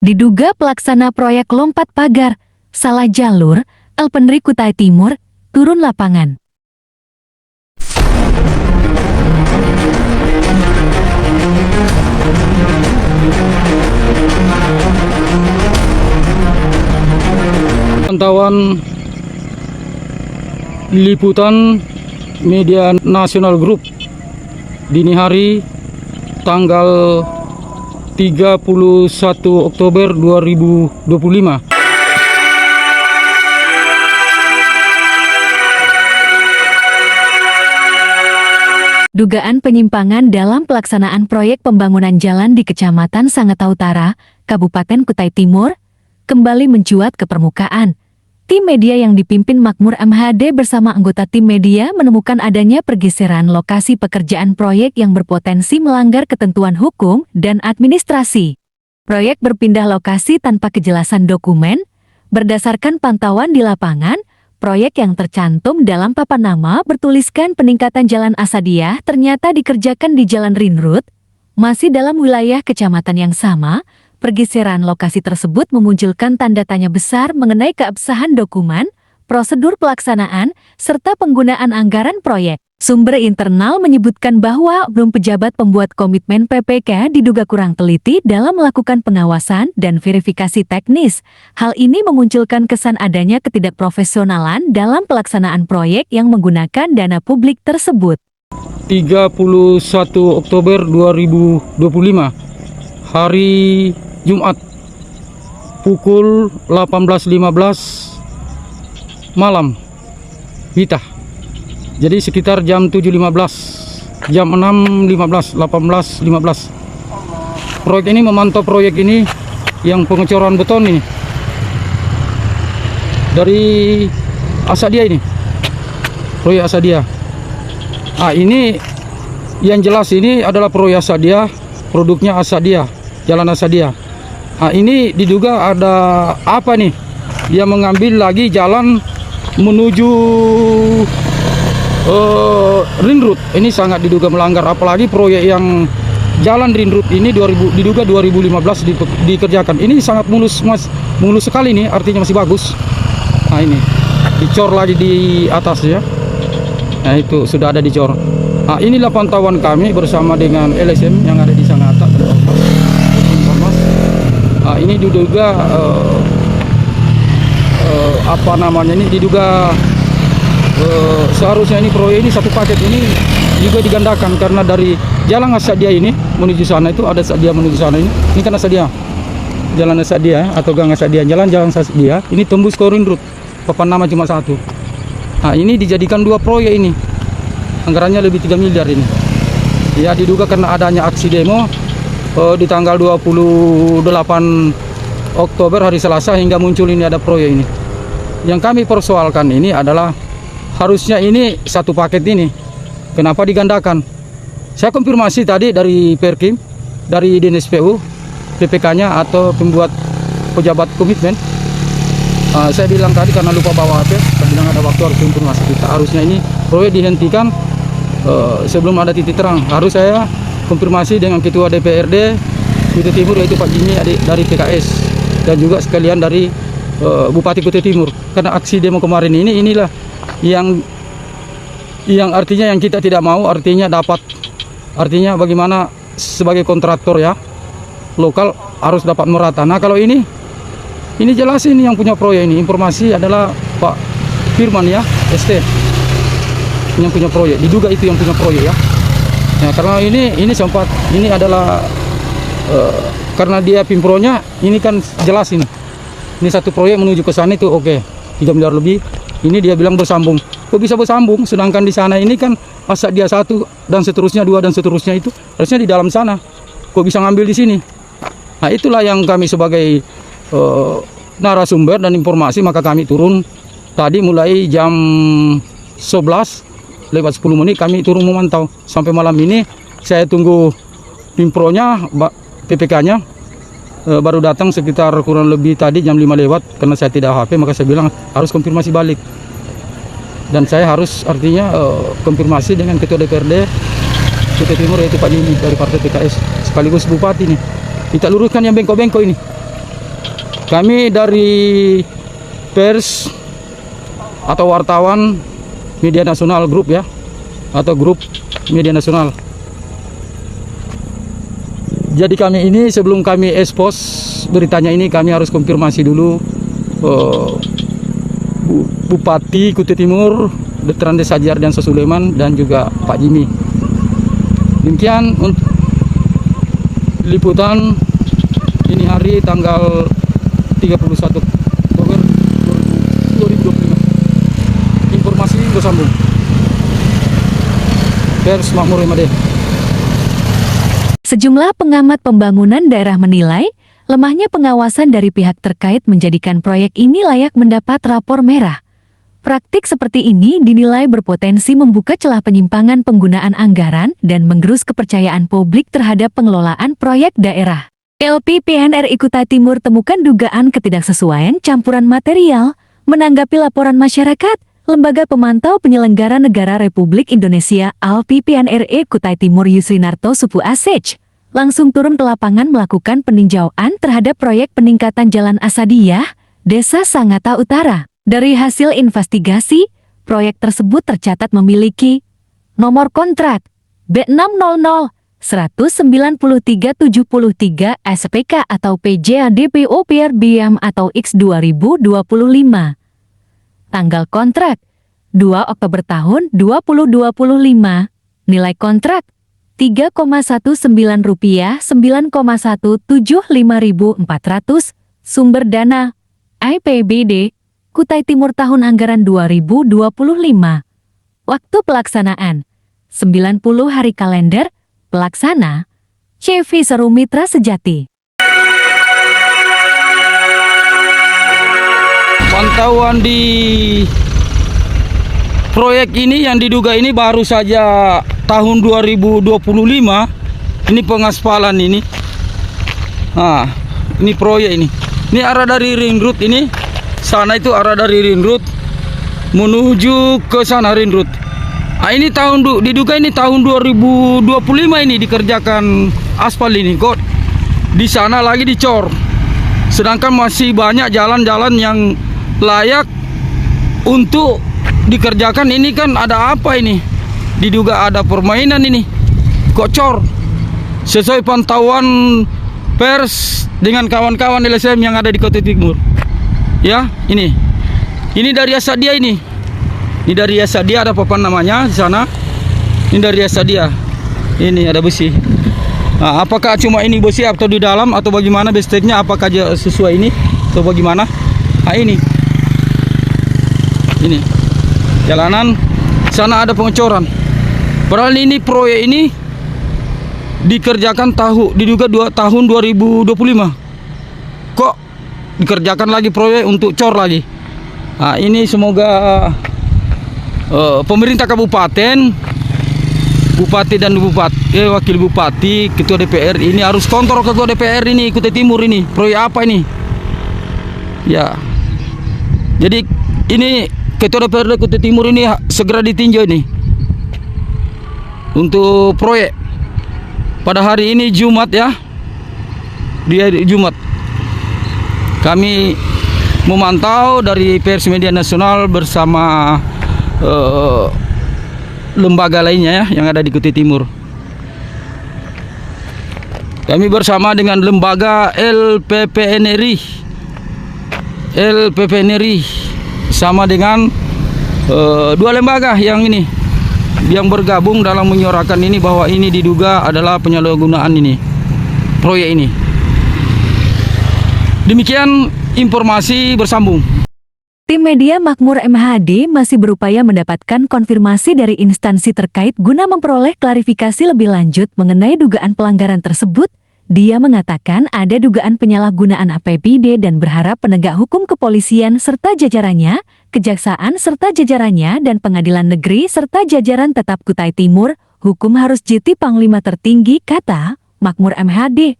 Diduga pelaksana proyek lompat pagar, salah jalur, Elpenri Kutai Timur, turun lapangan. Pantauan liputan media nasional grup dini hari tanggal 31 Oktober 2025. Dugaan penyimpangan dalam pelaksanaan proyek pembangunan jalan di Kecamatan Sangatta Utara, Kabupaten Kutai Timur, kembali mencuat ke permukaan. Tim media yang dipimpin Makmur MHD bersama anggota tim media menemukan adanya pergeseran lokasi pekerjaan proyek yang berpotensi melanggar ketentuan hukum dan administrasi. Proyek berpindah lokasi tanpa kejelasan dokumen. Berdasarkan pantauan di lapangan, proyek yang tercantum dalam papan nama bertuliskan peningkatan Jalan Asadiah ternyata dikerjakan di Jalan Ring Road, masih dalam wilayah kecamatan yang sama. Pergeseran lokasi tersebut memunculkan tanda tanya besar mengenai keabsahan dokumen, prosedur pelaksanaan, serta penggunaan anggaran proyek. Sumber internal menyebutkan bahwa oknum pejabat pembuat komitmen PPK diduga kurang teliti dalam melakukan pengawasan dan verifikasi teknis. Hal ini memunculkan kesan adanya ketidakprofesionalan dalam pelaksanaan proyek yang menggunakan dana publik tersebut. 31 Oktober 2025, hari Jumat, pukul 18.15 malam, Wita. Jadi sekitar jam 7.15, jam 6.15, 18.15. Proyek ini memantau proyek ini yang pengecoran beton ini dari Asadiah ini, proyek Asadiah. Ini yang jelas ini adalah proyek Asadiah, produknya Asadiah, Jalan Asadiah. Ini diduga ada apa nih? Dia mengambil lagi jalan menuju Ring Road. Ini sangat diduga melanggar, apalagi proyek yang jalan Ring Road ini diduga 2015 dikerjakan. Ini sangat mulus, mulus sekali nih, artinya masih bagus. Ini dicor lagi di atas ya. Nah itu sudah ada dicor. Inilah pantauan kami bersama dengan LSM yang ada di Sangatta. Ini diduga apa namanya, ini diduga seharusnya ini proyek ini satu paket ini juga digandakan, karena dari Jalan Asadiah ini menuju sana itu ada Asadiah menuju sana ini kan Asadiah, Jalan Asadiah atau Gang Asadiah, Jalan Asadiah ini tembus ke Ring Road, papan nama cuma satu. Ini dijadikan dua proyek ini, anggarannya lebih 3 miliar ini. Ya diduga karena adanya aksi demo di tanggal 28 Oktober hari Selasa hingga muncul ini ada proyek ini. Yang kami persoalkan ini adalah harusnya ini satu paket ini, kenapa digandakan? Saya konfirmasi tadi dari Perkim, dari Dinas PU, PPK-nya atau pembuat pejabat komitmen. Saya bilang tadi karena lupa bawa HP, saya bilang ada waktu harus konfirmasi kita. Harusnya ini proyek dihentikan sebelum ada titik terang. Harus saya konfirmasi dengan Ketua DPRD Kutai Timur, yaitu Pak Jimmy dari PKS, dan juga sekalian dari Bupati Kutai Timur. Karena aksi demo kemarin inilah yang artinya yang kita tidak mau, artinya bagaimana sebagai kontraktor ya lokal harus dapat merata. Nah kalau ini jelas ini yang punya proyek ini, informasi adalah Pak Firman ya, ST yang punya proyek, diduga itu yang punya proyek ya. Ya, karena ini sempat ini adalah karena dia pimpronya ini kan jelas ini satu proyek menuju ke sana itu oke, 3 miliar lebih. Ini dia bilang bersambung. Kok bisa bersambung? Sedangkan di sana ini kan Asadiah 1 dan seterusnya 2 dan seterusnya itu harusnya di dalam sana. Kok bisa ngambil di sini? Nah itulah yang kami sebagai narasumber dan informasi, maka kami turun tadi mulai jam 11 lewat 10 menit kami turun memantau. Sampai malam ini saya tunggu Pimpronya, PPK-nya baru datang sekitar kurang lebih tadi jam 5 lewat. Karena saya tidak HP, maka saya bilang harus konfirmasi balik. Dan saya harus artinya konfirmasi dengan Ketua DPRD Kutai Timur, yaitu Pak Jimmy dari Partai PKS sekaligus Bupati nih. Kita luruskan yang bengkok-bengkok ini. Kami dari pers atau wartawan media nasional grup ya, atau grup media nasional. Jadi kami ini sebelum kami expose beritanya ini, kami harus konfirmasi dulu Bupati Kutai Timur, Dr. Andes Haji Ardiansyah Sulaiman, dan juga Pak Jimmy. Demikian untuk liputan ini hari tanggal 31 Oktober 2025. Informasi bersambung. Pers Makmur MHD. Sejumlah pengamat pembangunan daerah menilai, lemahnya pengawasan dari pihak terkait menjadikan proyek ini layak mendapat rapor merah. Praktik seperti ini dinilai berpotensi membuka celah penyimpangan penggunaan anggaran dan menggerus kepercayaan publik terhadap pengelolaan proyek daerah. LPPNRI Kutai Timur temukan dugaan ketidaksesuaian campuran material. Menanggapi laporan masyarakat, Lembaga Pemantau Penyelenggara Negara Republik Indonesia LPPNRI Kutai Timur Yusrinarto Supu Asej langsung turun ke lapangan melakukan peninjauan terhadap proyek peningkatan Jalan Asadiyah, Desa Sangatta Utara. Dari hasil investigasi, proyek tersebut tercatat memiliki nomor kontrak B600 19373 SPK atau PJADPO PRBM atau X 2025. Tanggal kontrak 2 Oktober tahun 2025. Nilai kontrak Rp3,19 9,175.400. Sumber dana APBD Kutai Timur tahun anggaran 2025. Waktu pelaksanaan 90 hari kalender. Pelaksana CV Seru Mitra Sejati. Pantauan di proyek ini yang diduga ini baru saja tahun 2025. Ini pengaspalan ini. Nah, ini proyek ini. Ini arah dari ring road ini. Sana itu arah dari ring road menuju ke sana ring road. Nah, ini diduga ini tahun 2025 ini dikerjakan aspal ini kok. Di sana lagi dicor. Sedangkan masih banyak jalan-jalan yang layak untuk dikerjakan. Ini kan ada apa ini? Diduga ada permainan ini. Kok cor? Sesuai pantauan pers dengan kawan-kawan LSM yang ada di Kutai Timur. Ya, ini. Ini dari Asadiyah ini. Ini dari Asadiyah, ada papan namanya di sana. Ini dari Asadiyah. Ini ada besi. Nah, apakah cuma ini besi atau di dalam atau bagaimana besteknya? Apakah sesuai ini atau bagaimana? Nah, ini jalanan sana ada pengecoran. Padahal ini proyek ini dikerjakan diduga tahun 2025. Kok dikerjakan lagi proyek untuk cor lagi? Nah, ini semoga pemerintah kabupaten, bupati dan wakil bupati, ketua DPR ini harus kontrol ketua DPR ini Kutai Timur ini. Proyek apa ini? Ya. Jadi ini ketua DPR Kutai Timur ini segera ditinjau ini untuk proyek. Pada hari ini Jumat ya. Jumat. Kami memantau dari pers media nasional bersama lembaga lainnya ya yang ada di Kutai Timur. Kami bersama dengan lembaga LPPNRI sama dengan dua lembaga yang bergabung dalam menyuarakan ini bahwa ini diduga adalah penyalahgunaan ini proyek ini. Demikian informasi bersambung. Tim media Makmur MHD masih berupaya mendapatkan konfirmasi dari instansi terkait guna memperoleh klarifikasi lebih lanjut mengenai dugaan pelanggaran tersebut. Dia mengatakan ada dugaan penyalahgunaan APBD dan berharap penegak hukum kepolisian serta jajarannya, kejaksaan serta jajarannya dan pengadilan negeri serta jajaran tetap Kutai Timur, hukum harus jiti panglima tertinggi, kata Makmur MHD.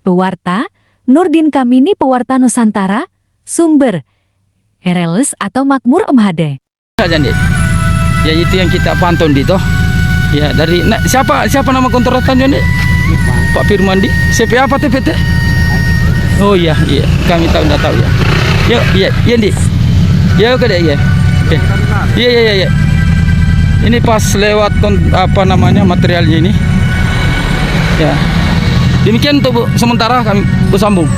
Pewarta, Nurdin Kamini, Pewarta Nusantara, sumber Hereles atau Makmur MHD. Ya itu yang kita pantau di toh. Ya dari siapa nama kontraktornya nih? Pak Firmandi. CP apa TPT? Oh iya, iya. Kami tahu, enggak tahu ya. Yuk, iya, iya, Di. Ya, oke deh, iya. Oke. Iya, iya, iya, iya. Ini pas lewat apa namanya materialnya ini. Ya. Demikian untuk sementara kami bersambung.